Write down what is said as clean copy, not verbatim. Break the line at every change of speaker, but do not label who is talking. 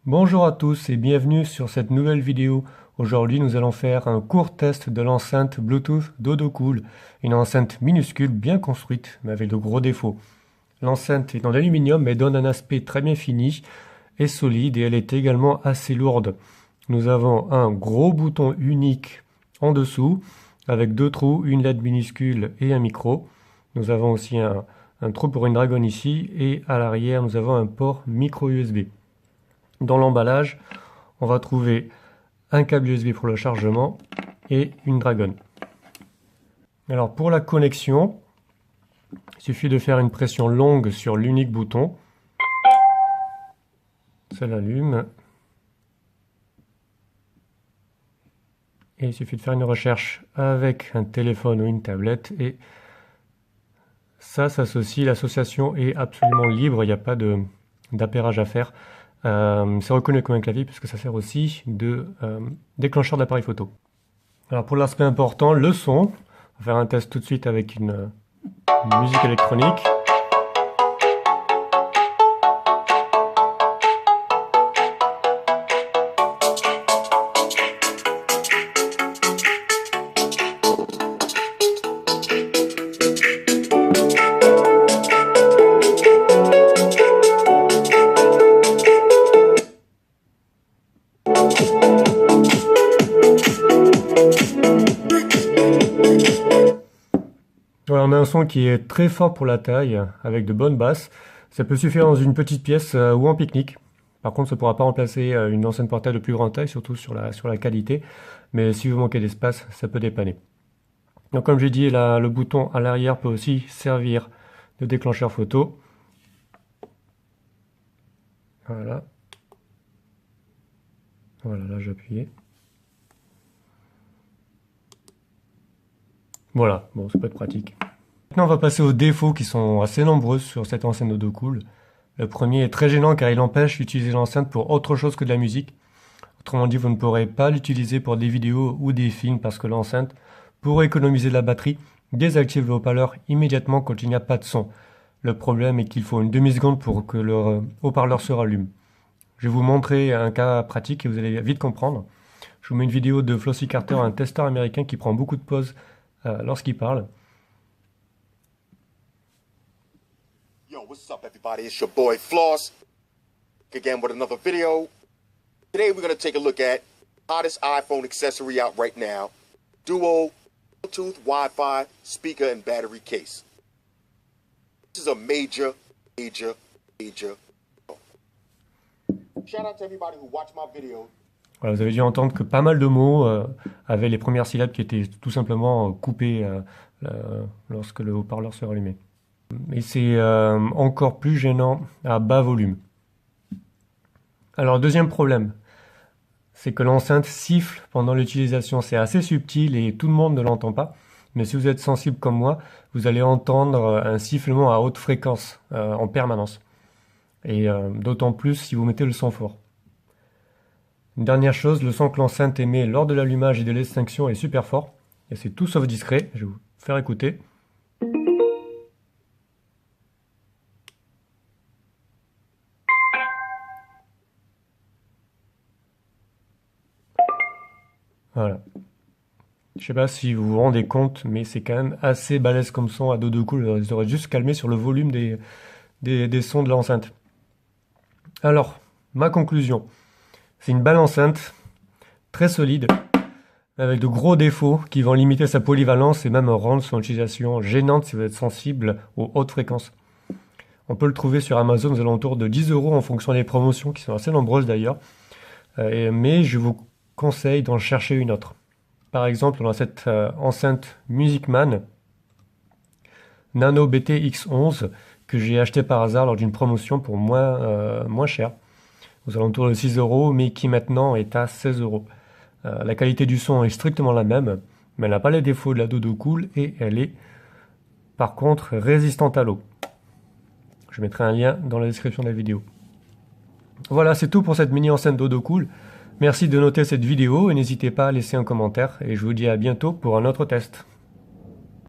Bonjour à tous et bienvenue sur cette nouvelle vidéo. Aujourd'hui nous allons faire un court test de l'enceinte Bluetooth Dodocool, une enceinte minuscule bien construite mais avec de gros défauts. L'enceinte est en aluminium mais donne un aspect très bien fini et solide et elle est également assez lourde. Nous avons un gros bouton unique en dessous avec deux trous, une LED minuscule et un micro. Nous avons aussi un trou pour une dragonne ici et à l'arrière nous avons un port micro USB. Dans l'emballage, on va trouver un câble USB pour le chargement et une dragonne. Alors pour la connexion, il suffit de faire une pression longue sur l'unique bouton. Ça l'allume. Et il suffit de faire une recherche avec un téléphone ou une tablette et ça s'associe. L'association est absolument libre, il n'y a pas d'appairage à faire. C'est reconnu comme un clavier puisque ça sert aussi de déclencheur d'appareil photo. Alors pour l'aspect important, le son. On va faire un test tout de suite avec une musique électronique. Voilà, on a un son qui est très fort pour la taille, avec de bonnes basses. Ça peut suffire dans une petite pièce ou en pique-nique. Par contre, ça ne pourra pas remplacer une enceinte portable de plus grande taille, surtout sur la qualité. Mais si vous manquez d'espace, ça peut dépanner. Donc comme j'ai dit, là, le bouton à l'arrière peut aussi servir de déclencheur photo. Voilà. Voilà, là j'ai appuyé. Voilà, bon, ça peut être pratique. Maintenant, on va passer aux défauts qui sont assez nombreux sur cette enceinte Dodocool. Le premier est très gênant car il empêche d'utiliser l'enceinte pour autre chose que de la musique. Autrement dit, vous ne pourrez pas l'utiliser pour des vidéos ou des films parce que l'enceinte, pour économiser de la batterie, désactive le haut-parleur immédiatement quand il n'y a pas de son. Le problème est qu'il faut une demi-seconde pour que le haut-parleur se rallume. Je vais vous montrer un cas pratique et vous allez vite comprendre. Je vous mets une vidéo de Flossie Carter, un testeur américain qui prend beaucoup de pauses lorsqu'il parle.
Yo, what's up everybody? It's your boy Floss again with another video. Today we're going to take a look at hottest iPhone accessory out right now. Duo Bluetooth Wi-Fi speaker and battery case. This is a major. Shout out to everybody who watched my video.
Voilà, vous avez dû entendre que pas mal de mots avaient les premières syllabes qui étaient tout simplement coupées lorsque le haut-parleur se rallumait. Et c'est encore plus gênant à bas volume. Alors deuxième problème, c'est que l'enceinte siffle pendant l'utilisation. C'est assez subtil et tout le monde ne l'entend pas. Mais si vous êtes sensible comme moi, vous allez entendre un sifflement à haute fréquence en permanence. Et d'autant plus si vous mettez le son fort. Une dernière chose, le son que l'enceinte émet lors de l'allumage et de l'extinction est super fort. Et c'est tout sauf discret. Je vais vous faire écouter. Voilà. Je sais pas si vous vous rendez compte, mais c'est quand même assez balèze comme son à Dodocool. Ils auraient juste calmé sur le volume des sons de l'enceinte. Alors, ma conclusion. C'est une belle enceinte, très solide, avec de gros défauts qui vont limiter sa polyvalence et même rendre son utilisation gênante si vous êtes sensible aux hautes fréquences. On peut le trouver sur Amazon aux alentours de 10 € en fonction des promotions, qui sont assez nombreuses d'ailleurs. Mais je vous conseille d'en chercher une autre. Par exemple, on a cette enceinte Musicman Nano BT X11 que j'ai acheté par hasard lors d'une promotion pour moins cher, aux alentours de 6 €, mais qui maintenant est à 16 €. La qualité du son est strictement la même, mais elle n'a pas les défauts de la Dodocool et elle est par contre résistante à l'eau. Je mettrai un lien dans la description de la vidéo. Voilà, c'est tout pour cette mini enceinte Dodocool. Merci de noter cette vidéo et n'hésitez pas à laisser un commentaire et je vous dis à bientôt pour un autre test.